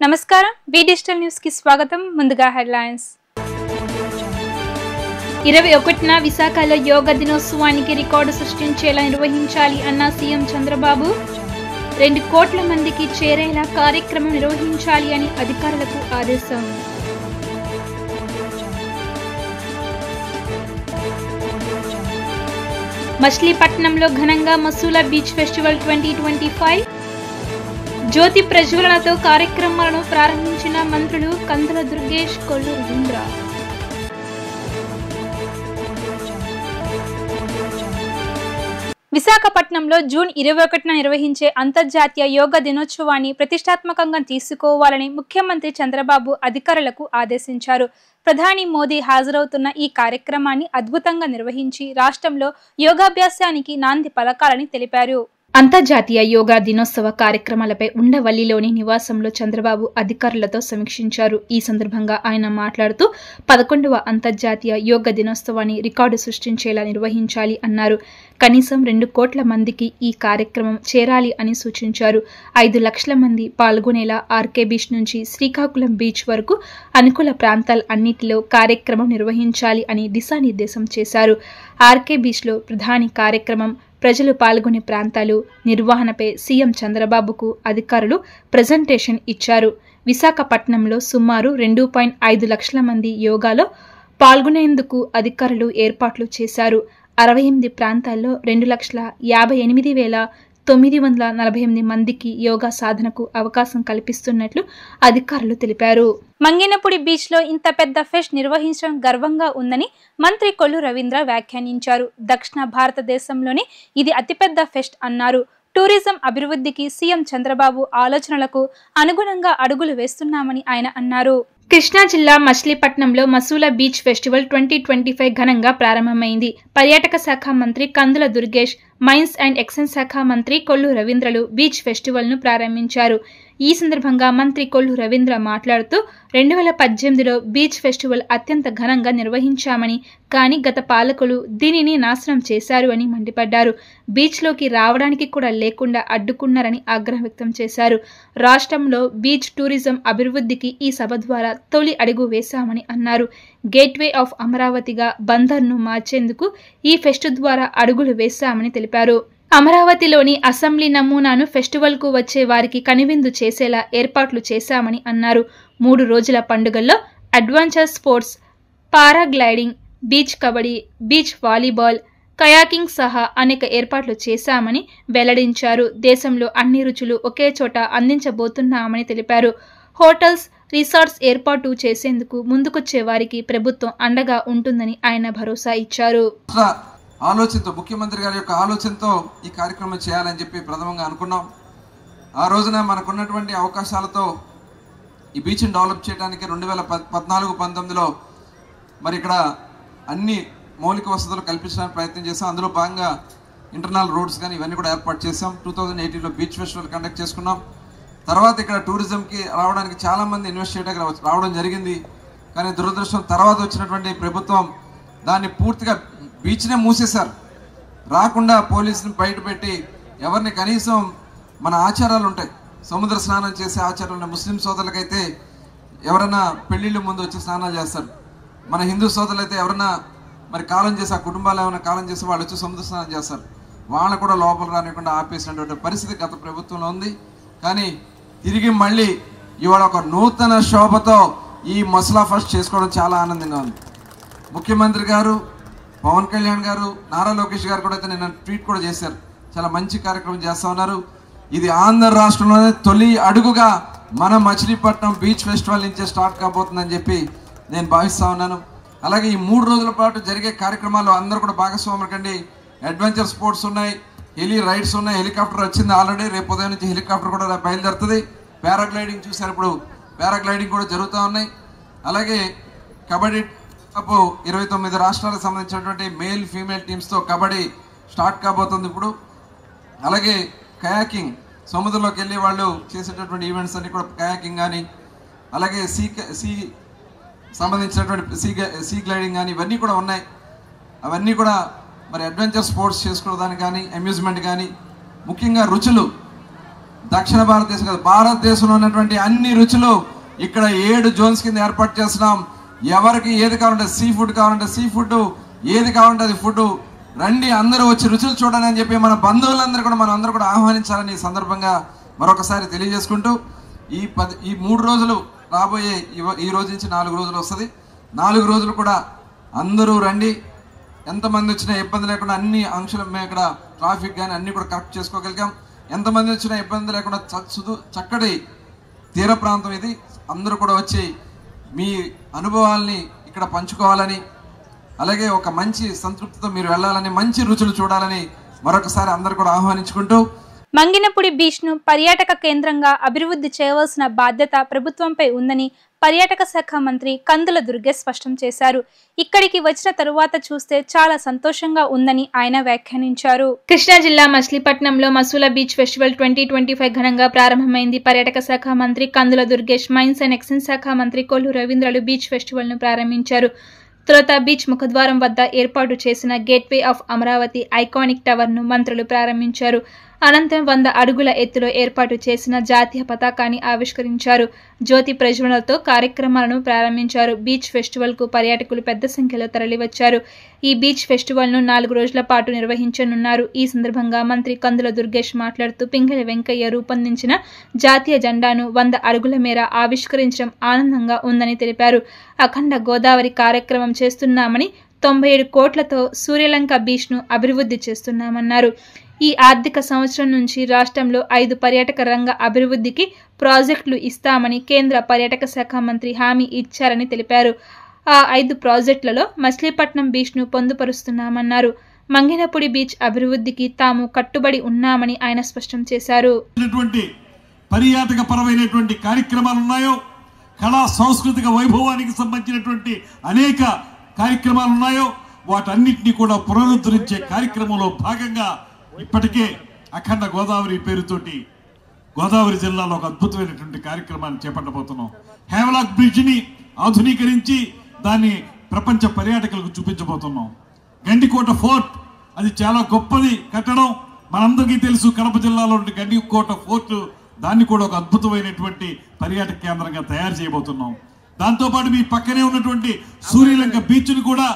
నమస్కారం వి digital news కి స్వాగతం. ముందుగా హెడ్లైన్స్. 21న విశాఖలో యోగా దినోత్సవానికి రికార్డు సృష్టించేలా నిర్వహించాలి అన్న సీఎం చంద్రబాబు. 2 కోట్ల మందికి చేరేలా కార్యక్రమం నిర్వహించాలి అని అధికారులకు ఆదేశం. మచిలీపట్నంలో ఘనంగా మసూలా బీచ్ ఫెస్టివల్ 2025 జ్యోతి ప్రజ్వలనతో కార్యక్రమాలను ప్రారంభించిన మంత్రులు కందుల దుర్గేష్, కొల్లు రవీంద్ర. విశాఖపట్నంలో జూన్ 21న నిర్వహించే అంతర్జాతీయ యోగా దినోత్సవాన్ని ప్రతిష్టాత్మకంగా తీసుకోవాలని ముఖ్యమంత్రి చంద్రబాబు అధికారులకు ఆదేశించారు. ప్రధాని మోదీ హాజరవుతున్న ఈ కార్యక్రమాన్ని అద్భుతంగా నిర్వహించి రాష్ట్రంలో యోగాభ్యాసానికి నాంది పలకాలని తెలిపారు. అంతర్జాతీయ యోగా దినోత్సవ కార్యక్రమాలపై ఉండవల్లిలోని నివాసంలో చంద్రబాబు అధికారులతో సమీక్షించారు. ఈ సందర్భంగా ఆయన మాట్లాడుతూ 11వ అంతర్జాతీయ యోగా దినోత్సవాన్ని రికార్డు సృష్టించేలా నిర్వహించాలి అన్నారు. కనీసం 2 కోట్ల మందికి ఈ కార్యక్రమం చేరాలి అని సూచించారు. 5 లక్షల మంది పాల్గొనేలా ఆర్కే బీచ్ నుంచి శ్రీకాకుళం బీచ్ వరకు అనుకూల ప్రాంతాలు అన్నిటిలో కార్యక్రమం నిర్వహించాలి అని దిశానిర్దేశం చేశారు. ఆర్కే బీచ్లో ప్రధాని కార్యక్రమం, ప్రజలు పాల్గొనే ప్రాంతాలు నిర్వహణపై సీఎం చంద్రబాబుకు అధికారులు ప్రజెంటేషన్ ఇచ్చారు. విశాఖపట్నంలో సుమారు 2.5 లక్షల మంది యోగాలో పాల్గొనేందుకు అధికారులు ఏర్పాట్లు చేశారు. 68 ప్రాంతాల్లో 2,58,948 మందికి యోగా సాధనకు అవకాశం కల్పిస్తున్నట్లు అధికారులు తెలిపారు. మంగేనపూడి బీచ్ లో ఇంత పెద్ద ఫెస్ట్ నిర్వహించడం గర్వంగా ఉందని మంత్రి కొల్లు రవీంద్ర వ్యాఖ్యానించారు. దక్షిణ భారతదేశంలోనే ఇది అతిపెద్ద ఫెస్ట్ అన్నారు. టూరిజం అభివృద్ధికి సీఎం చంద్రబాబు ఆలోచనలకు అనుగుణంగా అడుగులు వేస్తున్నామని ఆయన అన్నారు. కృష్ణా జిల్లా మచిలీపట్నంలో మసూలా బీచ్ ఫెస్టివల్ 2025 ఘనంగా ప్రారంభమైంది. పర్యాటక శాఖ మంత్రి కందుల దుర్గేష్, మైన్స్ అండ్ ఎక్సైజ్ శాఖ మంత్రి కొల్లు రవీంద్రలు బీచ్ ఫెస్టివల్ ను ప్రారంభించారు. ఈ సందర్భంగా మంత్రి కొల్లు రవీంద్ర మాట్లాడుతూ 2018లో బీచ్ ఫెస్టివల్ అత్యంత ఘనంగా నిర్వహించామని, కానీ గత పాలకులు దీనిని నాశనం చేశారు అని మండిపడ్డారు. బీచ్లోకి రావడానికి కూడా లేకుండా అడ్డుకున్నారని ఆగ్రహం వ్యక్తం చేశారు. రాష్ట్రంలో బీచ్ టూరిజం అభివృద్ధికి ఈ సభ ద్వారా తొలి అడుగు వేశామని అన్నారు. గేట్వే ఆఫ్ అమరావతిగా బందర్ను మార్చేందుకు ఈ ఫెస్ట్ ద్వారా అడుగులు వేశామని తెలిపారు. అమరావతిలోని అసెంబ్లీ నమూనాను ఫెస్టివల్ కు వచ్చే వారికి కనువిందు చేసేలా ఏర్పాట్లు చేశామని అన్నారు. 3 రోజుల పండుగల్లో adventure sports, paragliding, beach kabaddi, beach volleyball, kayaking సహా అనేక ఏర్పాట్లు చేశామని వెల్లడించారు. దేశంలో అన్ని రుచులు ఒకే చోట అందించబోతున్నామని తెలిపారు. హోటల్స్, రిసార్ట్స్ ఏర్పాటు చేసేందుకు ముందుకొచ్చే వారికి ప్రభుత్వం అండగా ఉంటుందని ఆయన భరోసా ఇచ్చారు. ఆలోచనతో, ముఖ్యమంత్రి గారి యొక్క ఆలోచనతో ఈ కార్యక్రమం చేయాలని చెప్పి ప్రథమంగా అనుకున్నాం. ఆ రోజున మనకున్నటువంటి అవకాశాలతో ఈ బీచ్ని డెవలప్ చేయడానికి 2014-19లో మరి ఇక్కడ అన్ని మౌలిక వసతులు కల్పించడానికి ప్రయత్నం చేసాం. అందులో భాగంగా ఇంటర్నల్ రోడ్స్ కానీ ఇవన్నీ కూడా ఏర్పాటు చేసాం. 2018లో బీచ్ ఫెస్టివల్ కండక్ట్ చేసుకున్నాం. తర్వాత ఇక్కడ టూరిజంకి రావడానికి చాలామంది ఇన్వెస్ట్ చేయడానికి రావడం జరిగింది. కానీ దురదృష్టం తర్వాత వచ్చినటువంటి ప్రభుత్వం దాన్ని పూర్తిగా బీచ్నే మూసేశారు. రాకుండా పోలీసుని బయట పెట్టి ఎవరిని, కనీసం మన ఆచారాలు ఉంటాయి, సముద్ర స్నానం చేసే ఆచారాలు ఉంటాయి. ముస్లిం సోదరులకైతే ఎవరైనా పెళ్ళిళ్ళు ముందు వచ్చి స్నానాలు చేస్తారు. మన హిందూ సోదరులు అయితే ఎవరైనా మరి కాలం చేసి, ఆ కుటుంబాలు ఏమైనా కాలం చేసి వాళ్ళు వచ్చి సముద్ర స్నానం చేస్తారు. వాళ్ళని కూడా లోపల రానివ్వకుండా ఆపేసినటువంటి పరిస్థితి గత ప్రభుత్వంలో ఉంది. కానీ తిరిగి మళ్ళీ ఇవాళ ఒక నూతన శోభతో ఈ మసూలా ఫెస్ట్ చేసుకోవడం చాలా ఆనందంగా ఉంది. ముఖ్యమంత్రి గారు, పవన్ కళ్యాణ్ గారు, నారా లోకేష్ గారు కూడా అయితే నిన్న ట్వీట్ కూడా చేశారు. చాలా మంచి కార్యక్రమం చేస్తూ ఉన్నారు. ఇది ఆంధ్ర రాష్ట్రంలోనే తొలి అడుగుగా మన మచిలీపట్నం బీచ్ ఫెస్టివల్ నుంచే స్టార్ట్ కాబోతుందని చెప్పి నేను భావిస్తూ ఉన్నాను. అలాగే ఈ 3 రోజుల పాటు జరిగే కార్యక్రమాలు అందరూ కూడా భాగస్వాములు కండి. అడ్వెంచర్ స్పోర్ట్స్ ఉన్నాయి, హెలీ రైడ్స్ ఉన్నాయి, హెలికాప్టర్ వచ్చింది ఆల్రెడీ, రేపు ఉదయం నుంచి హెలికాప్టర్ కూడా బయలుదేరుతుంది. పారాగ్లైడింగ్ చూసారు, ఇప్పుడు పారాగ్లైడింగ్ కూడా జరుగుతూ ఉన్నాయి. అలాగే కబడ్డీ కప్ 29 రాష్ట్రాలకు సంబంధించినటువంటి మేల్ ఫీమేల్ టీమ్స్తో కబడ్డీ స్టార్ట్ కాబోతుంది ఇప్పుడు. అలాగే కయాకింగ్, సముద్రంలోకి వెళ్ళి వాళ్ళు చేసేటటువంటి ఈవెంట్స్ అన్ని కూడా కయాకింగ్ కానీ, అలాగే సీ సంబంధించినటువంటి సీ గ్లైడింగ్ కానీ ఇవన్నీ కూడా ఉన్నాయి. అవన్నీ కూడా మరి అడ్వెంచర్ స్పోర్ట్స్ చేసుకోవడానికి కానీ, అమ్యూజ్మెంట్ కానీ, ముఖ్యంగా రుచులు దక్షిణ భారతదేశం కాదు, భారతదేశంలో ఉన్నటువంటి అన్ని రుచులు ఇక్కడ 7 జోన్స్ కింద ఏర్పాటు చేస్తున్నాం. ఎవరికి ఏది కావాలంటే సీ ఫుడ్ కావాలంటే సీ ఫుడ్, ఏది కావాలంటే అది ఫుడ్, రండి అందరూ వచ్చి రుచులు చూడండి అని చెప్పి మన బంధువులందరూ కూడా మనం అందరూ కూడా ఆహ్వానించాలని ఈ సందర్భంగా మరొకసారి తెలియజేసుకుంటూ ఈ 3 రోజులు రాబోయే ఈ రోజు నుంచి 4 రోజులు వస్తుంది. 4 రోజులు కూడా అందరూ రండి. ఎంతమంది వచ్చినా ఇబ్బంది లేకుండా అన్ని అంశాలు మేము ఇక్కడ ట్రాఫిక్ కానీ అన్నీ కూడా కరెక్ట్ చేసుకోగలిగాం. ఎంతమంది వచ్చినా ఇబ్బంది లేకుండా చక్కటి తీర ప్రాంతం ఇది. అందరూ కూడా వచ్చి మీ అనుభవాల్ని ఇక్కడ పంచుకోవాలని, అలాగే ఒక మంచి సంతృప్తితో మీరు వెళ్ళాలని, మంచి రుచులు చూడాలని మరొకసారి అందరూ కూడా ఆహ్వానించుకుంటూ మంగినపుడి బీచ్ ను పర్యాటక కేంద్రంగా అభివృద్ధి చేయవలసిన బాధ్యత ప్రభుత్వంపై ఉందని పర్యాటక శాఖ మంత్రి కందుల దుర్గేష్ స్పష్టం చేశారు. ఇక్కడికి వచ్చిన తరువాత చూస్తే చాలా సంతోషంగా ఉందని ఆయన వ్యాఖ్యానించారు. కృష్ణా జిల్లా మచిలీపట్నంలో మసూలా బీచ్ ఫెస్టివల్ 2025 ఘనంగా ప్రారంభమైంది. పర్యాటక శాఖ మంత్రి కందుల దుర్గేష్, మైన్స్ అండ్ ఎక్సైజ్ శాఖ మంత్రి కొల్లు రవీంద్రలు బీచ్ ఫెస్టివల్ ను ప్రారంభించారు. తొలుత బీచ్ ముఖద్వారం వద్ద ఏర్పాటు చేసిన gateway of Amaravati iconic tower ను మంత్రులు ప్రారంభించారు. అనంతరం 100 అడుగుల ఎత్తులో ఏర్పాటు చేసిన జాతీయ పతాకాన్ని ఆవిష్కరించారు. జ్యోతి ప్రజ్వలనతో కార్యక్రమాలను ప్రారంభించారు. బీచ్ ఫెస్టివల్ కు పర్యాటకులు పెద్ద సంఖ్యలో తరలివచ్చారు. ఈ బీచ్ ఫెస్టివల్ ను 4 రోజుల పాటు నిర్వహించనున్నారు. ఈ సందర్భంగా మంత్రి కందుల దుర్గేష్ మాట్లాడుతూ పింగళి వెంకయ్య రూపొందించిన జాతీయ జెండాను 100 అడుగుల మేర ఆవిష్కరించడం ఆనందంగా ఉందని తెలిపారు. అఖండ గోదావరి కార్యక్రమం చేస్తున్నామని 97 కోట్లతో సూర్యలంక బీచ్ ను అభివృద్ధి చేస్తున్నామన్నారు. ఈ ఆర్థిక సంవత్సరం నుంచి రాష్ట్రంలో 5 పర్యాటక రంగ అభివృద్ధికి ప్రాజెక్టులు ఇస్తామని కేంద్ర పర్యాటక శాఖ మంత్రి హామీ ఇచ్చారని తెలిపారు. ఆ 5 ప్రాజెక్టులలో మచిలీపట్నం బీచ్ ను పొందుపరుస్తున్నామన్నారు. మంగినపుడి బీచ్ అభివృద్ధికి తాము కట్టుబడి ఉన్నామని ఆయన స్పష్టం చేశారు. పర్యాటక పరమైనటువంటి కార్యక్రమాలు ఉన్నాయో, కళా సాంస్కృతిక వైభవానికి సంబంధించినటువంటి అనేక కార్యక్రమాలు ఉన్నాయో వాటన్నిటినీ కూడా పునరుద్ధరించే కార్యక్రమంలో భాగంగా ఇప్పటికే అఖండ గోదావరి పేరుతోటి గోదావరి జిల్లాలో ఒక అద్భుతమైనటువంటి కార్యక్రమాన్ని చేపట్టబోతున్నాం. హేవలాక్ బ్రిడ్జిని ఆధునీకరించి దాన్ని ప్రపంచ పర్యాటకులకు చూపించబోతున్నాం. గండికోట ఫోర్ట్, అది చాలా గొప్పది కట్టడం, మనందరికీ తెలుసు. కడప జిల్లాలో గండికోట ఫోర్ట్, దాన్ని కూడా ఒక అద్భుతమైనటువంటి పర్యాటక కేంద్రంగా తయారు చేయబోతున్నాం. దాంతోపాటు మీ పక్కనే ఉన్నటువంటి సూర్యలంక బీచ్ను కూడా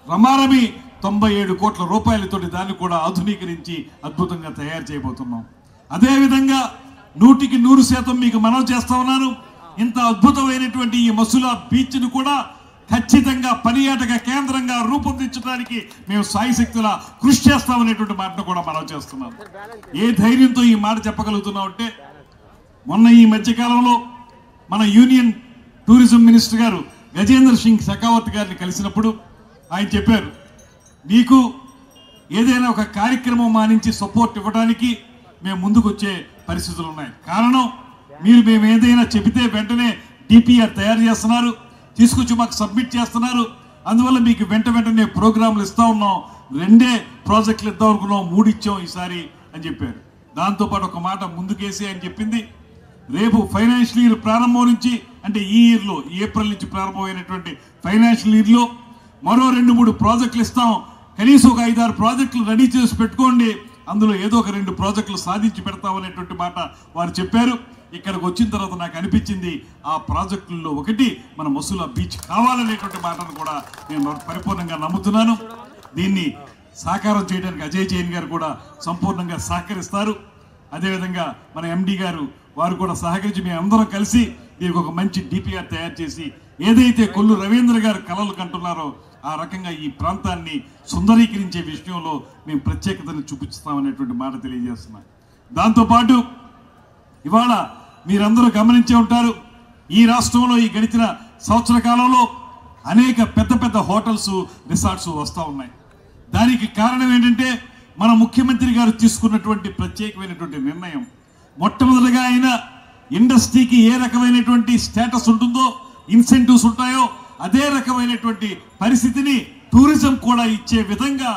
రమారమి 97 కోట్ల రూపాయలతోటి దాన్ని కూడా ఆధునీకరించి అద్భుతంగా తయారు చేయబోతున్నాం. అదేవిధంగా 100కి 100% మీకు మనవి చేస్తా ఉన్నాను, ఇంత అద్భుతమైనటువంటి ఈ మసూలా బీచ్ను కూడా ఖచ్చితంగా పర్యాటక కేంద్రంగా రూపొందించడానికి మేము సాయశక్తులా కృషి చేస్తామనేటువంటి మాటను కూడా మనవి చేస్తున్నాం. ఏ ధైర్యంతో ఈ మాట చెప్పగలుగుతున్నాం అంటే, మొన్న ఈ మధ్యకాలంలో మన యూనియన్ టూరిజం మినిస్టర్ గారు గజేంద్ర సింగ్ షెకావత్ గారిని కలిసినప్పుడు ఆయన చెప్పారు, నీకు ఏదైనా ఒక కార్యక్రమం మానించి సపోర్ట్ ఇవ్వడానికి మేము ముందుకు వచ్చే పరిస్థితులు ఉన్నాయి. కారణం, మేము ఏదైనా చెబితే వెంటనే డిపిఆర్ తయారు చేస్తున్నారు, తీసుకొచ్చి మాకు సబ్మిట్ చేస్తున్నారు. అందువల్ల మీకు వెంటనే ప్రోగ్రాంలు ఇస్తా ఉన్నాం. 2 ప్రాజెక్టులు ఇద్దాం అనుకున్నాం, 3 ఇచ్చాం ఈసారి అని చెప్పారు. దాంతోపాటు ఒక మాట ముందుకేసి ఆయన చెప్పింది, రేపు ఫైనాన్షియల్ ఇయర్ ప్రారంభం నుంచి, అంటే ఈ ఇయర్లో ఏప్రిల్ నుంచి ప్రారంభమైనటువంటి ఫైనాన్షియల్ ఇయర్లో మరో 2-3 ప్రాజెక్టులు ఇస్తాం. కనీసం ఒక 5-6 ప్రాజెక్టులు రెడీ చేసి పెట్టుకోండి, అందులో ఏదో ఒక 2 ప్రాజెక్టులు సాధించి పెడతామనేటువంటి మాట వారు చెప్పారు. ఇక్కడికి వచ్చిన తర్వాత నాకు అనిపించింది, ఆ ప్రాజెక్టుల్లో ఒకటి మన మసూలా బీచ్ కావాలనేటువంటి మాటను కూడా నేను పరిపూర్ణంగా నమ్ముతున్నాను. దీన్ని సాకారం చేయడానికి అజయ్ జైన్ గారు కూడా సంపూర్ణంగా సహకరిస్తారు. అదేవిధంగా మన ఎండి గారు వారు కూడా సహకరించి మేము అందరం కలిసి దీనికి ఒక మంచి డిపిఆర్ తయారు చేసి ఏదైతే కొల్లు రవీంద్ర గారు కలలు కంటున్నారో ఆ రకంగా ఈ ప్రాంతాన్ని సుందరీకరించే విషయంలో మేము ప్రత్యేకతను చూపిస్తామనేటువంటి మాట తెలియజేస్తున్నాం. దాంతోపాటు ఇవాళ మీరందరూ గమనించే ఉంటారు, ఈ రాష్ట్రంలో ఈ గడిచిన సంవత్సర కాలంలో అనేక పెద్ద హోటల్స్, రిసార్ట్స్ వస్తూ ఉన్నాయి. దానికి కారణం ఏంటంటే మన ముఖ్యమంత్రి గారు తీసుకున్నటువంటి ప్రత్యేకమైనటువంటి నిర్ణయం. మొట్టమొదటిగా ఆయన ఇండస్ట్రీకి ఏ రకమైనటువంటి స్టేటస్ ఉంటుందో, ఇన్సెంటివ్స్ ఉంటాయో, అదే రకమైనటువంటి పరిస్థితిని టూరిజం కూడా ఇచ్చే విధంగా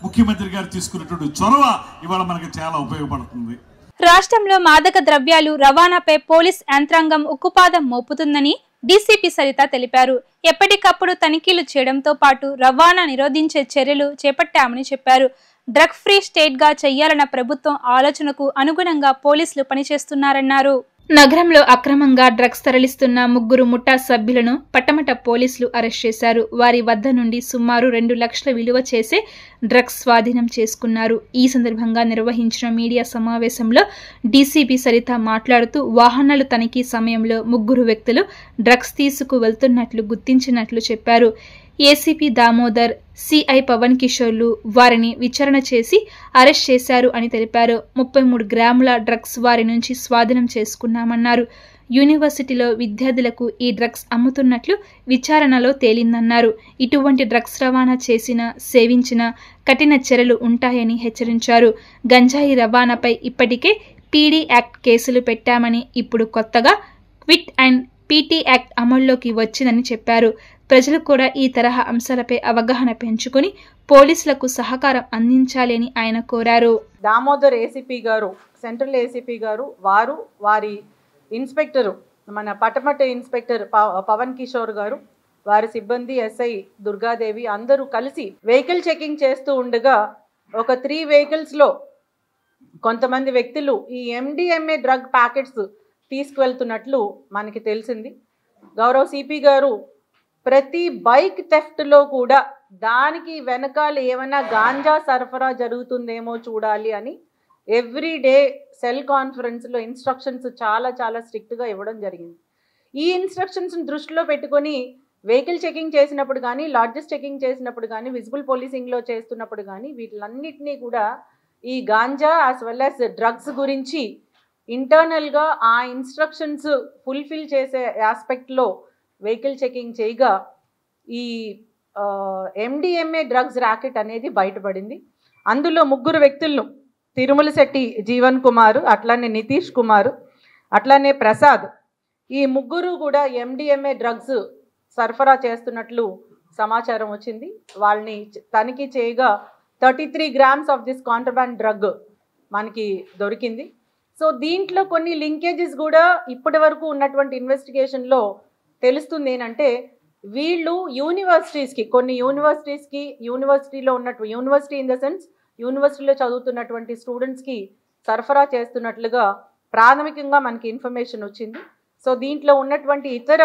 ముఖ్యమంత్రి గారు తీసుకున్నటువంటి చొరవ ఇవాళ మనకు చాలా ఉపయోగపడుతుంది. రాష్ట్రంలో మాదక ద్రవ్యాలు రవాణాపై పోలీస్ యంత్రాంగం ఉక్కుపాదం మోపుతుందని డీసీపీ సరిత తెలిపారు. ఎప్పటికప్పుడు తనిఖీలు చేయడంతో పాటు రవాణా నిరోధించే చర్యలు చేపట్టామని చెప్పారు. డ్రగ్ ఫ్రీ స్టేట్గా చేయాలన్న ప్రభుత్వం ఆలోచనకు అనుగుణంగా పోలీసులు పనిచేస్తున్నారన్నారు. నగరంలో అక్రమంగా డ్రగ్స్ తరలిస్తున్న 3 ముఠా సభ్యులను పట్టమట పోలీసులు అరెస్ట్ చేశారు. వారి వద్ద నుండి సుమారు 2 లక్షల విలువ చేసే డ్రగ్స్ స్వాధీనం చేసుకున్నారు. ఈ సందర్భంగా నిర్వహించిన మీడియా సమావేశంలో డీసీపీ సరిత మాట్లాడుతూ వాహనాలు తనిఖీ సమయంలో 3 వ్యక్తులు డ్రగ్స్ తీసుకు వెళ్తున్నట్లు గుర్తించినట్లు చెప్పారు. ఏసీపీ దామోదర్, సిఐ పవన్ కిషోర్లు వారిని విచారణ చేసి అరెస్ట్ చేశారు అని తెలిపారు. 33 గ్రాముల డ్రగ్స్ వారి నుంచి స్వాధీనం చేసుకున్నామన్నారు. యూనివర్సిటీలో విద్యార్థులకు ఈ డ్రగ్స్ అమ్ముతున్నట్లు విచారణలో తేలిందన్నారు. ఇటువంటి డ్రగ్స్ రవాణా చేసిన, సేవించిన కఠిన చర్యలు ఉంటాయని హెచ్చరించారు. గంజాయి రవాణాపై ఇప్పటికే పీడీ యాక్ట్ కేసులు పెట్టామని, ఇప్పుడు కొత్తగా క్విట్ అండ్ పీటీ యాక్ట్ అమల్లోకి వచ్చిందని చెప్పారు. ప్రజలు కూడా ఈ తరహా అంశాలపై అవగాహన పెంచుకుని పోలీసులకు సహకారం అందించాలి అని ఆయన కోరారు. దామోదర్ ఏసీపీ గారు, సెంట్రల్ ఏసీపీ గారు, వారి ఇన్స్పెక్టరు, మన పటమట ఇన్స్పెక్టర్ పవన్ కిషోర్ గారు, వారి సిబ్బంది ఎస్ఐ దుర్గాదేవి అందరూ కలిసి వెహికల్ చెకింగ్ చేస్తూ ఉండగా ఒక 3 వెహికల్స్లో కొంతమంది వ్యక్తులు ఈ MDMA డ్రగ్ ప్యాకెట్స్ తీసుకువెళ్తున్నట్లు మనకి తెలిసింది. గౌరవ సిపి గారు ప్రతి బైక్ థెఫ్ట్లో కూడా దానికి వెనకాల ఏమైనా గాంజా సరఫరా జరుగుతుందేమో చూడాలి అని ఎవ్రీడే సెల్ కాన్ఫరెన్స్లో ఇన్స్ట్రక్షన్స్ చాలా స్ట్రిక్ట్గా ఇవ్వడం జరిగింది. ఈ ఇన్స్ట్రక్షన్స్ని దృష్టిలో పెట్టుకొని వెహికల్ చెకింగ్ చేసినప్పుడు కానీ, లాడ్జెస్ చెకింగ్ చేసినప్పుడు కానీ, విజిబుల్ పోలీసింగ్లో చేస్తున్నప్పుడు కానీ వీటిలన్నిటినీ కూడా ఈ ganja as well as drugs గురించి ఇంటర్నల్గా ఆ ఇన్స్ట్రక్షన్స్ ఫుల్ఫిల్ చేసే ఆస్పెక్ట్లో వెహికల్ చెకింగ్ చేయగా ఈ MDMA డ్రగ్స్ ర్యాకెట్ అనేది బయటపడింది. అందులో 3 వ్యక్తులను, తిరుమల శెట్టి జీవన్ కుమార్, అట్లానే నితీష్ కుమార్, అట్లానే ప్రసాద్, ఈ 3 కూడా MDMA డ్రగ్స్ సరఫరా చేస్తున్నట్లు సమాచారం వచ్చింది. వాళ్ళని తనిఖీ చేయగా 33 గ్రామ్స్ ఆఫ్ దిస్ కాంట్రబాండ్ డ్రగ్ మనకి దొరికింది. సో దీంట్లో కొన్ని లింకేజెస్ కూడా ఇప్పటి వరకు ఉన్నటువంటి ఇన్వెస్టిగేషన్లో తెలుస్తుంది. ఏంటంటే వీళ్ళు కొన్ని యూనివర్సిటీస్కి యూనివర్సిటీలో ఉన్నట్టు యూనివర్సిటీ ఇన్ ద సెన్స్ యూనివర్సిటీలో చదువుతున్నటువంటి స్టూడెంట్స్కి సరఫరా చేస్తున్నట్లుగా ప్రాథమికంగా మనకి ఇన్ఫర్మేషన్ వచ్చింది. సో దీంట్లో ఉన్నటువంటి ఇతర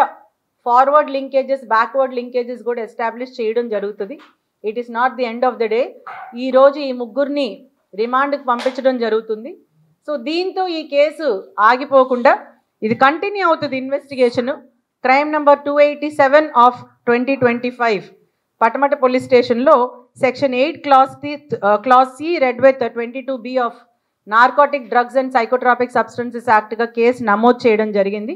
ఫార్వర్డ్ లింకేజెస్, బ్యాక్వర్డ్ లింకేజెస్ కూడా ఎస్టాబ్లిష్ చేయడం జరుగుతుంది. It is not the end of the day. ఈరోజు ఈ 3 రిమాండ్కి పంపించడం జరుగుతుంది. సో దీంతో ఈ కేసు ఆగిపోకుండా ఇది కంటిన్యూ అవుతుంది. Investigation crime number 287 of 2025 Patamata police స్టేషన్లో section 8 class C read with 22B of narcotic drugs and psychotropic substances యాక్ట్గా కేసు నమోదు చేయడం జరిగింది.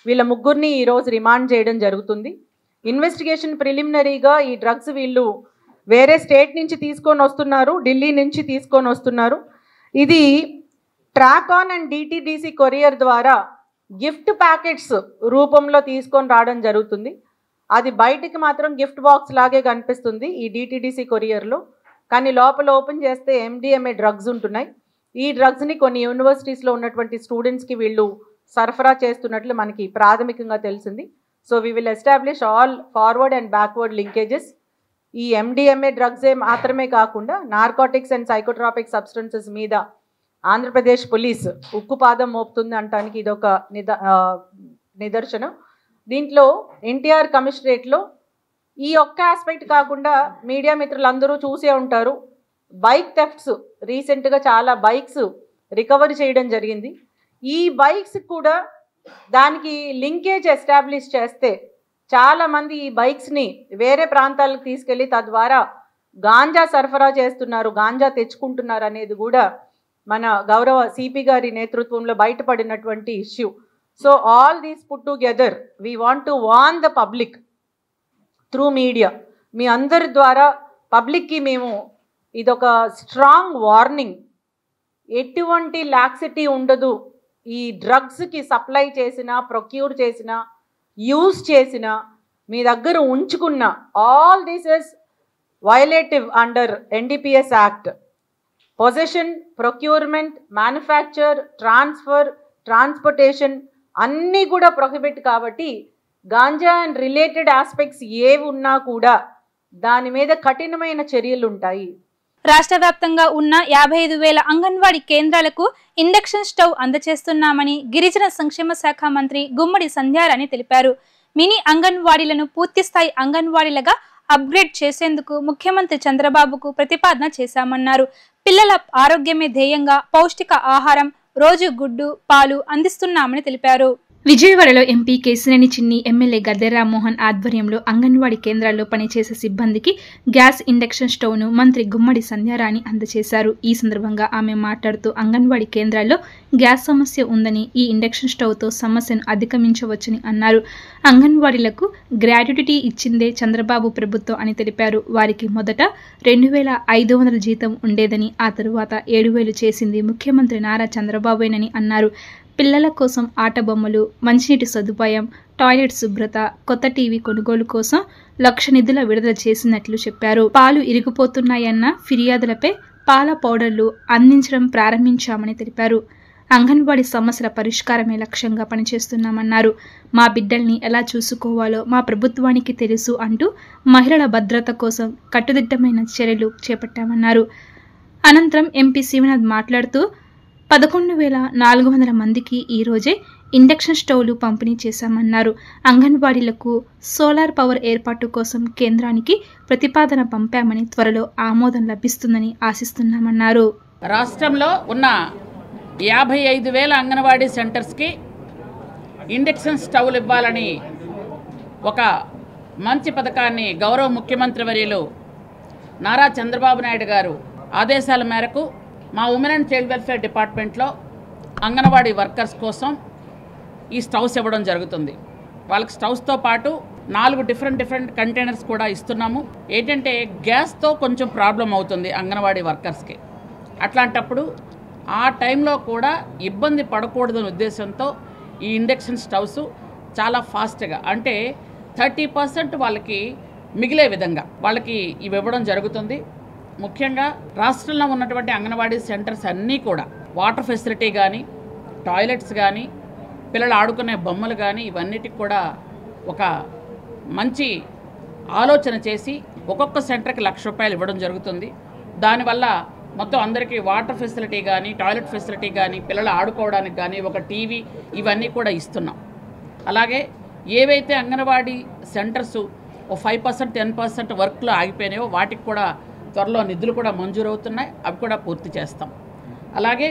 వీళ్ళ 3 ఈరోజు రిమాండ్ చేయడం జరుగుతుంది. ఇన్వెస్టిగేషన్ ప్రిలిమినరీగా ఈ డ్రగ్స్ వీళ్ళు వేరే స్టేట్ నుంచి తీసుకొని వస్తున్నారు, ఢిల్లీ నుంచి తీసుకొని వస్తున్నారు. ఇది ట్రాకాన్ అండ్ DTDC కొరియర్ ద్వారా గిఫ్ట్ ప్యాకెట్స్ రూపంలో తీసుకొని రావడం జరుగుతుంది. అది బయటికి మాత్రం గిఫ్ట్ బాక్స్ లాగే కనిపిస్తుంది ఈ DTDC కొరియర్లో, కానీ లోపల ఓపెన్ చేస్తే MDMA డ్రగ్స్ ఉంటున్నాయి. ఈ డ్రగ్స్ని కొన్ని యూనివర్సిటీస్లో ఉన్నటువంటి స్టూడెంట్స్కి వీళ్ళు సరఫరా చేస్తున్నట్లు మనకి ప్రాథమికంగా తెలిసింది. So we will establish all forward and backward linkages. ఈ MDMA డ్రగ్సే మాత్రమే కాకుండా నార్కోటిక్స్ అండ్ సైకోట్రాపిక్ సబ్స్టెన్సెస్ మీద ఆంధ్రప్రదేశ్ పోలీస్ ఉక్కుపాదం మోపుతుంది అనటానికి ఇదొక నిదర్శనం. దీంట్లో ఎన్టీఆర్ కమిషనరేట్లో ఈ ఒక్క ఆస్పెక్ట్ కాకుండా మీడియా మిత్రులందరూ చూసే ఉంటారు, బైక్ థెఫ్ట్స్ రీసెంట్గా చాలా బైక్స్ రికవరీ చేయడం జరిగింది. ఈ బైక్స్ కూడా దానికి లింకేజ్ ఎస్టాబ్లిష్ చేస్తే చాలామంది ఈ బైక్స్ని వేరే ప్రాంతాలకు తీసుకెళ్ళి తద్వారా గాంజా సరఫరా చేస్తున్నారు, గాంజా తెచ్చుకుంటున్నారు అనేది కూడా మన గౌరవ సిపి గారి నేతృత్వంలో బయటపడినటువంటి issue. So all these put together we want to warn the public through media. మీ అందరి ద్వారా పబ్లిక్కి మేము ఇదొక స్ట్రాంగ్ వార్నింగ్. ఎటువంటి లాక్సిటీ ఉండదు. ఈ డ్రగ్స్కి సప్లై చేసిన, ప్రొక్యూర్ చేసిన, యూజ్ చేసిన, మీ దగ్గర ఉంచుకున్న all this is violative under NDPS act. Possession, procurement, manufacture, transfer, transportation అన్నీ కూడా ప్రొహిబిట్. కాబట్టి గాంజా అండ్ రిలేటెడ్ ఆస్పెక్ట్స్ ఏవి ఉన్నా కూడా దాని మీద కఠినమైన చర్యలు ఉంటాయి. రాష్ట్ర వ్యాప్తంగా ఉన్న 55,000 అంగన్వాడీ కేంద్రాలకు ఇండక్షన్ స్టవ్ అందజేస్తున్నామని గిరిజన సంక్షేమ శాఖ మంత్రి గుమ్మడి సంధ్యారాణి తెలిపారు. మినీ అంగన్వాడీలను పూర్తిస్థాయి అంగన్వాడీలుగా అప్గ్రేడ్ చేసేందుకు ముఖ్యమంత్రి చంద్రబాబుకు ప్రతిపాదన చేశామన్నారు. పిల్లల ఆరోగ్యమే ధ్యేయంగా పౌష్టిక ఆహారం, రోజు గుడ్డు, పాలు అందిస్తున్నామని తెలిపారు. విజయవాడలో ఎంపీ కేశినేని చిన్ని, ఎమ్మెల్యే గద్దె రామ్మోహన్ ఆధ్వర్యంలో అంగన్వాడీ కేంద్రాల్లో పనిచేసే సిబ్బందికి గ్యాస్ ఇండక్షన్ స్టవ్ను మంత్రి గుమ్మడి సంధ్యారాణి అందజేశారు. ఈ సందర్భంగా ఆమె మాట్లాడుతూ అంగన్వాడీ కేంద్రాల్లో గ్యాస్ సమస్య ఉందని, ఈ ఇండక్షన్ స్టవ్తో సమస్యను అధిగమించవచ్చని అన్నారు. అంగన్వాడీలకు గ్రాట్యుటీ ఇచ్చిందే చంద్రబాబు ప్రభుత్వం అని తెలిపారు. వారికి మొదట 2,500 జీతం ఉండేదని, ఆ తరువాత 7,000 చేసింది ముఖ్యమంత్రి నారా చంద్రబాబేనని అన్నారు. పిల్లల కోసం ఆట బొమ్మలు, మంచినీటి సదుపాయం, టాయిలెట్ శుభ్రత, కొత్త టీవీ కొనుగోలు కోసం 1,00,000 నిధుల విడుదల చేసినట్లు చెప్పారు. పాలు ఇరిగిపోతున్నాయన్న ఫిర్యాదులపై పాల పౌడర్లు అందించడం ప్రారంభించామని తెలిపారు. అంగన్వాడీ సమస్యల పరిష్కారమే లక్ష్యంగా పనిచేస్తున్నామన్నారు. మా బిడ్డల్ని ఎలా చూసుకోవాలో మా ప్రభుత్వానికి తెలుసు అంటూ మహిళల భద్రత కోసం కట్టుదిట్టమైన చర్యలు చేపట్టామన్నారు. అనంతరం ఎంపీ శివనాథ్ మాట్లాడుతూ 11,400 మందికి ఈ రోజే ఇండక్షన్ స్టవ్లు పంపిణీ చేశామన్నారు. అంగన్వాడీలకు సోలార్ పవర్ ఏర్పాటు కోసం కేంద్రానికి ప్రతిపాదన పంపామని, త్వరలో ఆమోదం లభిస్తుందని ఆశిస్తున్నామన్నారు. రాష్ట్రంలో ఉన్న 55,000 అంగన్వాడీ సెంటర్స్కి ఇండక్షన్ స్టవ్లు ఇవ్వాలని ఒక మంచి పథకాన్ని గౌరవ ముఖ్యమంత్రి వర్యులు నారా చంద్రబాబు నాయుడు గారు ఆదేశాల మేరకు మా ఉమెన్ అండ్ చైల్డ్ వెల్ఫేర్ డిపార్ట్మెంట్లో అంగన్వాడీ వర్కర్స్ కోసం ఈ స్టవ్స్ ఇవ్వడం జరుగుతుంది. వాళ్ళకి స్టవ్స్తో పాటు 4 డిఫరెంట్ కంటైనర్స్ కూడా ఇస్తున్నాము. ఏంటంటే గ్యాస్తో కొంచెం ప్రాబ్లం అవుతుంది అంగన్వాడీ వర్కర్స్కి. అట్లాంటప్పుడు ఆ టైంలో కూడా ఇబ్బంది పడకూడదనే ఉద్దేశంతో ఈ ఇండక్షన్ స్టవ్స్ చాలా ఫాస్ట్గా, అంటే 30% వాళ్ళకి మిగిలే విధంగా వాళ్ళకి ఇవి ఇవ్వడం జరుగుతుంది. ముఖ్యంగా రాష్ట్రంలో ఉన్నటువంటి అంగన్వాడీ సెంటర్స్ అన్నీ కూడా వాటర్ ఫెసిలిటీ కానీ, టాయిలెట్స్ కానీ, పిల్లలు ఆడుకునే బొమ్మలు కానీ, ఇవన్నిటికి కూడా ఒక మంచి ఆలోచన చేసి ఒక్కొక్క సెంటర్కి ₹1,00,000 ఇవ్వడం జరుగుతుంది. దానివల్ల మొత్తం అందరికీ వాటర్ ఫెసిలిటీ కానీ, టాయిలెట్ ఫెసిలిటీ కానీ, పిల్లలు ఆడుకోవడానికి కానీ ఒక టీవీ, ఇవన్నీ కూడా ఇస్తున్నాం. అలాగే ఏవైతే అంగన్వాడీ సెంటర్స్ 5%, 10% వర్క్లో ఆగిపోయినాయో వాటికి కూడా త్వరలో నిధులు కూడా మంజూరవుతున్నాయి. అవి కూడా పూర్తి చేస్తాం. అలాగే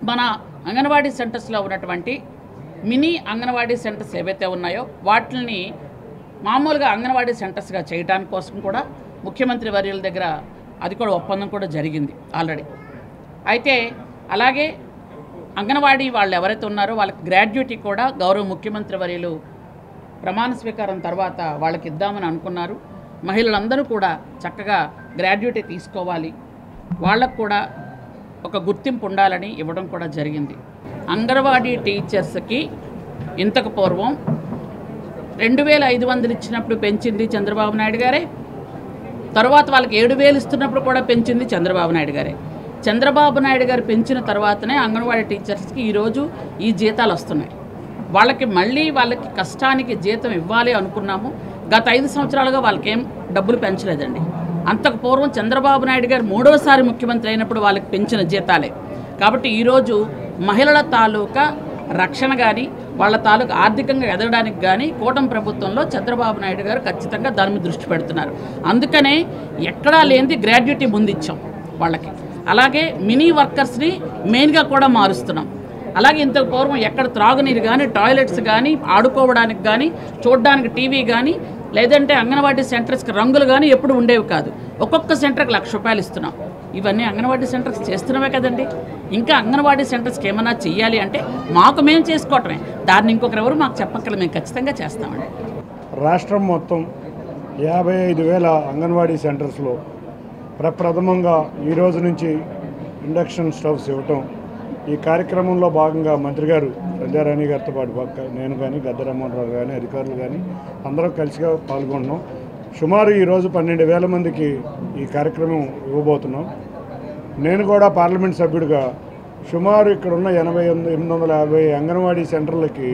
మన అంగన్వాడీ సెంటర్స్లో ఉన్నటువంటి మినీ అంగన్వాడీ సెంటర్స్ ఏవైతే ఉన్నాయో వాటిని మామూలుగా అంగన్వాడీ సెంటర్స్గా చేయడానికి కోసం కూడా ముఖ్యమంత్రి వర్యుల దగ్గర అది కూడా ఒప్పందం కూడా జరిగింది ఆల్రెడీ. అయితే అలాగే అంగన్వాడీ వాళ్ళు ఎవరైతే ఉన్నారో వాళ్ళకి గ్రాడ్యుటీ కూడా గౌరవ ముఖ్యమంత్రి వర్యులు ప్రమాణ స్వీకారం తర్వాత వాళ్ళకి ఇద్దామని అనుకున్నారు. మహిళలందరూ కూడా చక్కగా గ్రాడ్యుటీ తీసుకోవాలి, వాళ్ళకు కూడా ఒక గుర్తింపు ఉండాలని ఇవ్వడం కూడా జరిగింది. అంగన్వాడీ టీచర్స్కి ఇంతకు పూర్వం 2,500 ఇచ్చినప్పుడు పెంచింది చంద్రబాబు నాయుడు గారే. తర్వాత వాళ్ళకి 7,000 ఇస్తున్నప్పుడు కూడా పెంచింది చంద్రబాబు నాయుడు గారే. చంద్రబాబు నాయుడు గారు పెంచిన తర్వాతనే అంగన్వాడీ టీచర్స్కి ఈరోజు ఈ జీతాలు వస్తున్నాయి. వాళ్ళకి మళ్ళీ వాళ్ళకి కష్టానికి జీతం ఇవ్వాలి అనుకున్నాము. గత 5 సంవత్సరాలుగా వాళ్ళకేం డబ్బులు పెంచలేదండి. అంతకు పూర్వం చంద్రబాబు నాయుడు గారు 3వసారి ముఖ్యమంత్రి అయినప్పుడు వాళ్ళకి పెంచిన జీతాలే. కాబట్టి ఈరోజు మహిళల తాలూకా రక్షణ కానీ, వాళ్ళ తాలూకా ఆర్థికంగా ఎదగడానికి కానీ కూటమి ప్రభుత్వంలో చంద్రబాబు నాయుడు గారు ఖచ్చితంగా దాని మీద దృష్టి పెడుతున్నారు. అందుకనే ఎక్కడా లేనిది గ్రాడ్యుటీ ముందు ఇచ్చాం వాళ్ళకి. అలాగే మినీ వర్కర్స్ని మెయిన్గా కూడా మారుస్తున్నాం. అలాగే ఇంతకు పూర్వం ఎక్కడ త్రాగునీరు కానీ, టాయిలెట్స్ కానీ, ఆడుకోవడానికి కానీ, చూడడానికి టీవీ కానీ, లేదంటే అంగన్వాడీ సెంటర్స్కి రంగులు కానీ ఎప్పుడు ఉండేవి కాదు. ఒక్కొక్క సెంటర్కి ₹1,00,000 ఇస్తున్నాం. ఇవన్నీ అంగన్వాడీ సెంటర్స్ చేస్తున్నామే కదండి. ఇంకా అంగన్వాడీ సెంటర్స్కి ఏమన్నా చెయ్యాలి అంటే మాకు మేము చేసుకోవటమే, దాన్ని ఇంకొకరెవరు మాకు చెప్పక్కర్లేదు, మేము ఖచ్చితంగా చేస్తామండి. రాష్ట్రం మొత్తం 55,000 అంగన్వాడీ సెంటర్స్లో ప్రప్రథమంగా ఈరోజు నుంచి ఇండక్షన్ స్టవ్స్ ఇవ్వటం, ఈ కార్యక్రమంలో భాగంగా మంత్రి గారు సంధ్యారాణి గారితో పాటు నేను కానీ, గద్దె రామ్మోహన్ రావు కానీ, అధికారులు కానీ అందరం కలిసిగా పాల్గొంటున్నాం. సుమారు ఈరోజు 12,000 మందికి ఈ కార్యక్రమం ఇవ్వబోతున్నాం. నేను కూడా పార్లమెంట్ సభ్యుడిగా సుమారు ఇక్కడ ఉన్న 850 అంగన్వాడీ సెంటర్లకి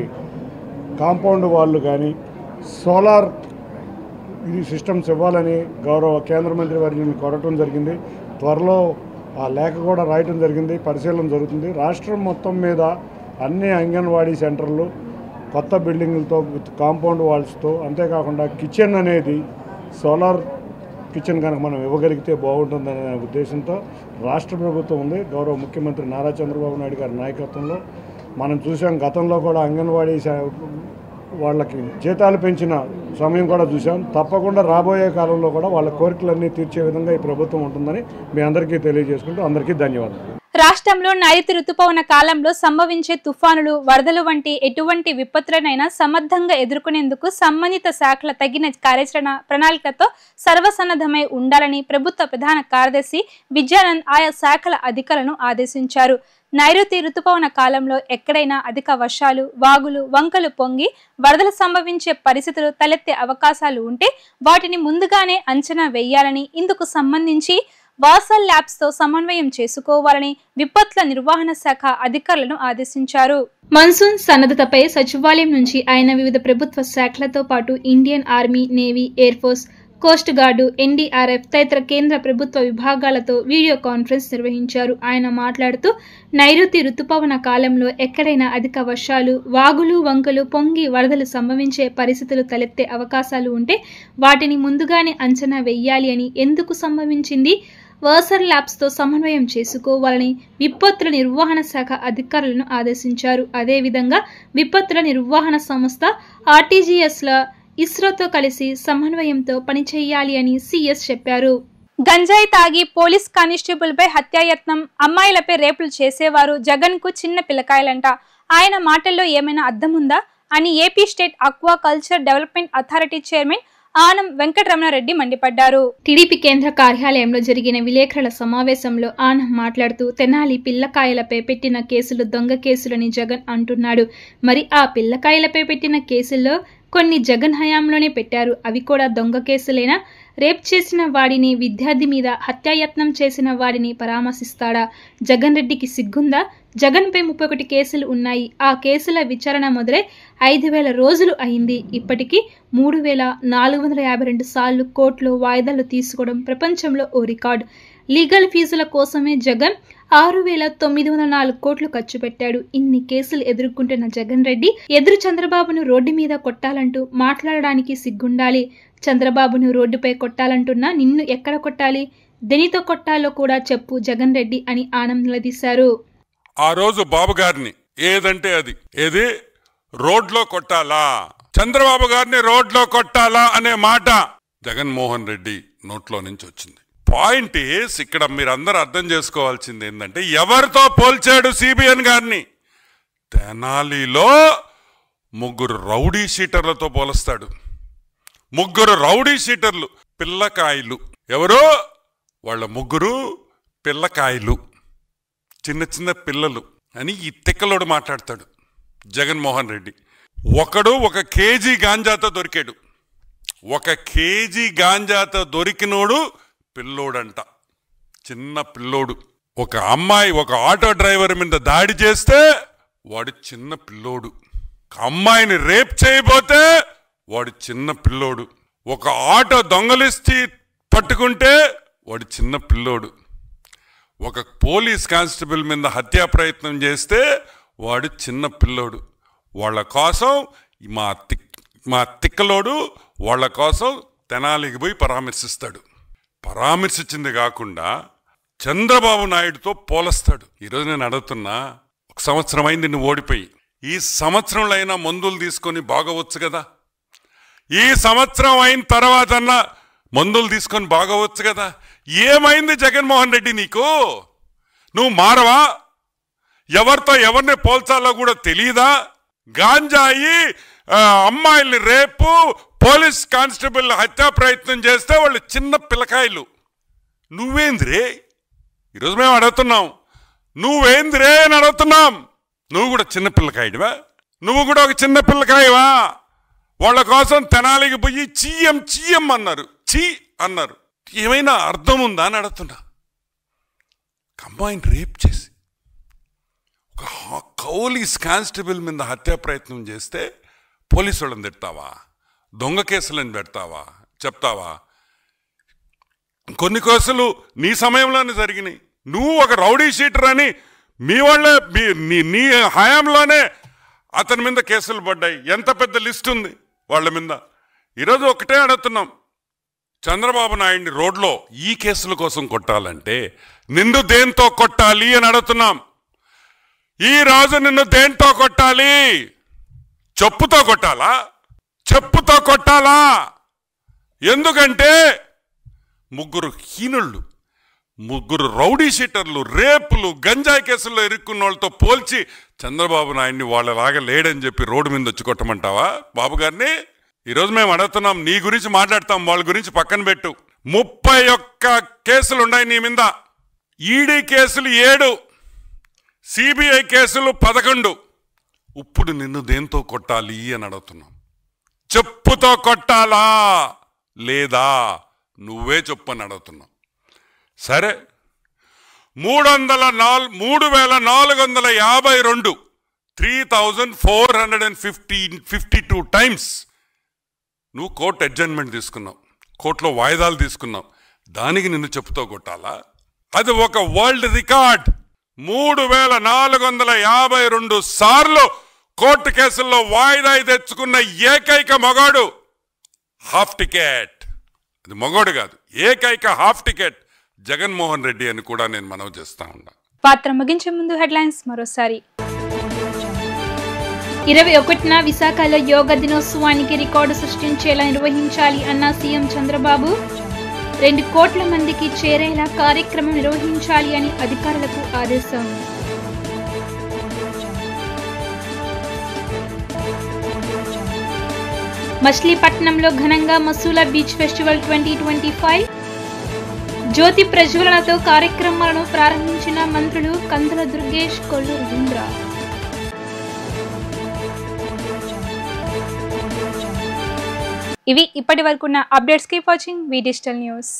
కాంపౌండ్ వాళ్ళు కానీ, సోలార్ ఇది సిస్టమ్స్ ఇవ్వాలని గౌరవ కేంద్ర మంత్రి వారిని కోరటం జరిగింది. త్వరలో ఆ లేఖ కూడా రాయటం జరిగింది, పరిశీలన జరుగుతుంది. రాష్ట్రం మొత్తం మీద అన్ని అంగన్వాడీ సెంటర్లు కొత్త బిల్డింగులతో విత్ కాంపౌండ్ వాల్స్తో, అంతేకాకుండా కిచెన్ అనేది సోలార్ కిచెన్ కనుక మనం ఇవ్వగలిగితే బాగుంటుందనే ఉద్దేశంతో రాష్ట్ర ప్రభుత్వం ఉంది. గౌరవ ముఖ్యమంత్రి నారా చంద్రబాబు నాయుడు గారి నాయకత్వంలో మనం చూసాం. గతంలో కూడా అంగన్వాడీ వాళ్ళకి జీతాలు పెంచిన సమయం కూడా చూసాం. తప్పకుండా రాబోయే కాలంలో కూడా వాళ్ళ కోరికలన్నీ తీర్చే విధంగా ఈ ప్రభుత్వం ఉంటుందని మీ అందరికీ తెలియజేసుకుంటూ అందరికీ ధన్యవాదాలు. రాష్ట్రంలో నైరుతి రుతుపవన కాలంలో సంభవించే తుఫానులు, వరదలు వంటి ఎటువంటి విపత్తులనైనా సమర్థంగా ఎదుర్కొనేందుకు సంబంధిత శాఖల తగిన కార్యాచరణ ప్రణాళికతో సర్వసన్నద్ధమై ఉండాలని ప్రభుత్వ ప్రధాన కార్యదర్శి విజయానంద్ ఆయా శాఖల అధికారులను ఆదేశించారు. నైరుతి రుతుపవన కాలంలో ఎక్కడైనా అధిక వర్షాలు, వాగులు, వంకలు పొంగి వరదలు సంభవించే పరిస్థితులు తలెత్తే అవకాశాలు ఉంటే వాటిని ముందుగానే అంచనా వేయాలని, ఇందుకు సంబంధించి వాసల్ ల్యాబ్స్ తో సమన్వయం చేసుకోవాలని విపత్తుల నిర్వహణ శాఖ అధికారులను ఆదేశించారు. మన్సూన్ సన్నద్ధతపై సచివాలయం నుంచి ఆయన వివిధ ప్రభుత్వ శాఖలతో పాటు Indian army, navy, air force, Coast guard, NDRF తదితర కేంద్ర ప్రభుత్వ విభాగాలతో వీడియో కాన్ఫరెన్స్ నిర్వహించారు. ఆయన మాట్లాడుతూ నైరుతి రుతుపవన కాలంలో ఎక్కడైనా అధిక వర్షాలు, వాగులు, వంకలు పొంగి వరదలు సంభవించే పరిస్థితులు తలెత్తే అవకాశాలు ఉంటే వాటిని ముందుగానే అంచనా వేయాలి అని, ఎందుకు సంభవించింది, వర్సర్ ల్యాబ్స్ తో సమన్వయం చేసుకోవాలని విపత్తుల నిర్వహణ శాఖ అధికారులను ఆదేశించారు. అదేవిధంగా విపత్తుల నిర్వహణ సంస్థ ఆర్టీజీఎస్ల ఇస్రోతో కలిసి సమన్వయంతో పనిచేయాలి అని సీఎస్ చెప్పారు. గంజాయి తాగి పోలీస్ కానిస్టేబుల్ పై హత్యాయత్నం, అమ్మాయిలపై రేపులు చేసేవారు జగన్ కు చిన్న పిల్లకాయలంట. ఆయన మాటల్లో ఏమైనా అర్థం ఉందా అని AP state aquaculture development authority chairman Anam Venkataramana Reddy మండిపడ్డారు. టీడీపీ కేంద్ర కార్యాలయంలో జరిగిన విలేకరుల సమావేశంలో ఆనం మాట్లాడుతూ తెనాలి పిల్లకాయలపై పెట్టిన కేసులు దొంగ కేసులని జగన్ అంటున్నాడు. మరి ఆ పిల్లకాయలపై పెట్టిన కేసుల్లో కొన్ని జగన్ హయాంలోనే పెట్టారు. అవి కూడా దొంగ కేసులేనా? రేప్ చేసిన వాడిని, విద్యార్థి మీద హత్యాయత్నం చేసిన వాడిని పరామర్శిస్తాడా? జగన్ రెడ్డికి సిగ్గుందా? జగన్ పై 31 కేసులు ఉన్నాయి. ఆ కేసుల విచారణ మొదలై 5,000 రోజులు అయింది. ఇప్పటికీ 3,452 సార్లు కోర్టులో వాయిదాలు తీసుకోవడం ప్రపంచంలో ఓ రికార్డు. లీగల్ ఫీజుల కోసమే జగన్ 6,904 కోట్లు ఖర్చు పెట్టాడు. ఇన్ని కేసులు ఎదుర్కొంటున్న జగన్ రెడ్డి ఎదురు చంద్రబాబును రోడ్డు మీద కొట్టాలంటూ మాట్లాడడానికి సిగ్గుండాలి. చంద్రబాబును రోడ్డుపై కొట్టాలంటున్నా నిన్ను ఎక్కడ కొట్టాలి, దేనితో కొట్టాలో కూడా చెప్పు జగన్ రెడ్డి అని ఆనం నిలదీశారు. ఆ రోజు బాబు గారిని ఏదంటే అది ఏది రోడ్లో కొట్టాలా, చంద్రబాబు గారిని రోడ్లో కొట్టాలా అనే మాట జగన్మోహన్ రెడ్డి నోట్లో నుంచి వచ్చింది. పాయింట్ ఈస్ ఇక్కడ మీరందరూ అర్థం చేసుకోవాల్సింది ఏంటంటే ఎవరితో పోల్చాడు సిబిఎన్ గారిని? తెనాలిలో 3 రౌడీ షీటర్లతో పోలుస్తాడు. 3 రౌడీ షీటర్లు పిల్లకాయలు. ఎవరో వాళ్ళ 3 పిల్లకాయలు, చిన్న చిన్న పిల్లలు అని ఈ తిక్కలోడు మాట్లాడతాడు జగన్మోహన్ రెడ్డి. ఒకడు 1 కేజీ గాంజాతో దొరికాడు. 1 కేజీ గాంజాతో దొరికినోడు పిల్లోడంట, చిన్న పిల్లోడు. ఒక అమ్మాయి ఒక ఆటో డ్రైవర్ మీద దాడి చేస్తే వాడు చిన్న పిల్లోడు. అమ్మాయిని రేప్ చేయబోతే వాడు చిన్న పిల్లోడు. ఒక ఆటో దొంగలిస్తే పట్టుకుంటే వాడు చిన్న పిల్లోడు. ఒక పోలీస్ కానిస్టేబుల్ మీద హత్యా ప్రయత్నం చేస్తే వాడు చిన్న పిల్లోడు. వాళ్ళ కోసం మా తిక్కలోడు వాళ్ళ కోసం తెనాలికి పోయి పరామర్శిస్తాడు. పరామర్శించింది కాకుండా చంద్రబాబు నాయుడుతో పోలుస్తాడు. ఈరోజు నేను అడుగుతున్నా, 1 సంవత్సరం అయింది నువ్వు ఓడిపోయి, ఈ సంవత్సరంలో అయినా మందులు తీసుకొని బాగవచ్చు కదా? ఈ సంవత్సరం అయిన తర్వాత అన్నా మందులు తీసుకొని బాగవచ్చు కదా? ఏమైంది జగన్మోహన్ రెడ్డి నీకు? నువ్వు మారవా? ఎవరితో ఎవరిని పోల్చాలో కూడా తెలియదా? గాంజాయి, అమ్మాయిల్ని రేపు, పోలీస్ కానిస్టేబుల్ హత్యా ప్రయత్నం చేస్తే వాళ్ళు చిన్న పిల్లకాయలు. నువ్వేంద్రే? ఈరోజు మేము అడుగుతున్నాం, నువ్వేంద్రే అని అడుగుతున్నాం. నువ్వు కూడా చిన్న పిల్లకాయడివా? నువ్వు కూడా ఒక చిన్న పిల్లకాయవా? వాళ్ళ కోసం తెనాలికి పోయి చీయం అన్నారు, చీ అన్నారు. ఏమైనా అర్థం ఉందా అని అడుగుతున్నా. అమ్మాయిని రేప్ చేసి ఒక పోలీస్ కానిస్టేబుల్ మీద హత్యా ప్రయత్నం చేస్తే పోలీసు వాళ్ళని తిడతావా? దొంగ కేసులను పెడతావా? చెప్తావా? కొన్ని కేసులు నీ సమయంలోనే జరిగినాయి. నువ్వు ఒక రౌడీ షీటర్ అని మీ వాళ్ళే నీ హయాంలోనే అతని మీద కేసులు పడ్డాయి. ఎంత పెద్ద లిస్ట్ ఉంది వాళ్ళ మీద. ఈరోజు ఒకటే అడుగుతున్నాం, చంద్రబాబు నాయుడిని రోడ్లో ఈ కేసుల కోసం కొట్టాలంటే నిన్ను దేంతో కొట్టాలి అని అడుగుతున్నాం. ఈ రోజు నిన్ను దేంతో కొట్టాలి? చెప్పుతో కొట్టాలా? చెప్పుతో కొట్టాలా? ఎందుకంటే ముగ్గురు హీనుళ్ళు, ముగ్గురు రౌడీ షీటర్లు, రేపులు, గంజాయి కేసుల్లో ఇరుక్కున్న వాళ్ళతో పోల్చి చంద్రబాబు నాయుడిని వాళ్ళలాగా లేడని చెప్పి రోడ్డు మీద వచ్చి కొట్టమంటావా బాబు గారిని? ఈరోజు మేము అడుగుతున్నాం, నీ గురించి మాట్లాడతాం, వాళ్ళ గురించి పక్కన పెట్టు. 31 కేసులు ఉన్నాయి నీ మీద. ఈడీ కేసులు 7, సిబిఐ కేసులు 11. ఇప్పుడు నిన్ను దేంతో కొట్టాలి అని అడుగుతున్నాం. చెప్పుతో కొట్టాలా లేదా? నువ్వే చెప్పని అడుగుతున్నావు. సరే, 3452 3452 టైమ్స్ నువ్వు కోర్టు అడ్జర్న్మెంట్ తీసుకున్నావు, కోర్టులో వాయిదాలు తీసుకున్నావు. దానికి నిన్ను చెప్పుతో కొట్టాలా? అది ఒక వరల్డ్ రికార్డ్. 3452 సార్లు కోర్టు కేసుల్లో వాయిదా తెచ్చుకున్న ఏకైక మగాడు హాఫ్ టికెట్. అది మగోడు కాదు, ఏకైక హాఫ్ టికెట్ జగన్మోహన్ రెడ్డి అని కూడా నేను మనవి చేస్తా ఉన్నా. పాత్ర ముగించే ముందు హెడ్లైన్స్ మరోసారి. 21న విశాఖలో యోగా దినోత్సవానికి రికార్డు సృష్టించేలా నిర్వహించాలి అన్న సీఎం చంద్రబాబు. 2 కోట్ల మందికి చేరేలా కార్యక్రమం నిర్వహించాలి అని అధికారులకు ఆదేశం. మచిలీపట్నంలో ఘనంగా మసూలా బీచ్ ఫెస్టివల్ 2025 జ్యోతి ప్రజ్వలనతో కార్యక్రమాలను ప్రారంభించిన మంత్రులు కందుల దుర్గేష్, కొల్లు రవీంద్ర. ఇవి ఇప్పటి వరకున్న అప్డేట్స్. కీప్ వాచింగ్ వి డిజిటల్ న్యూస్.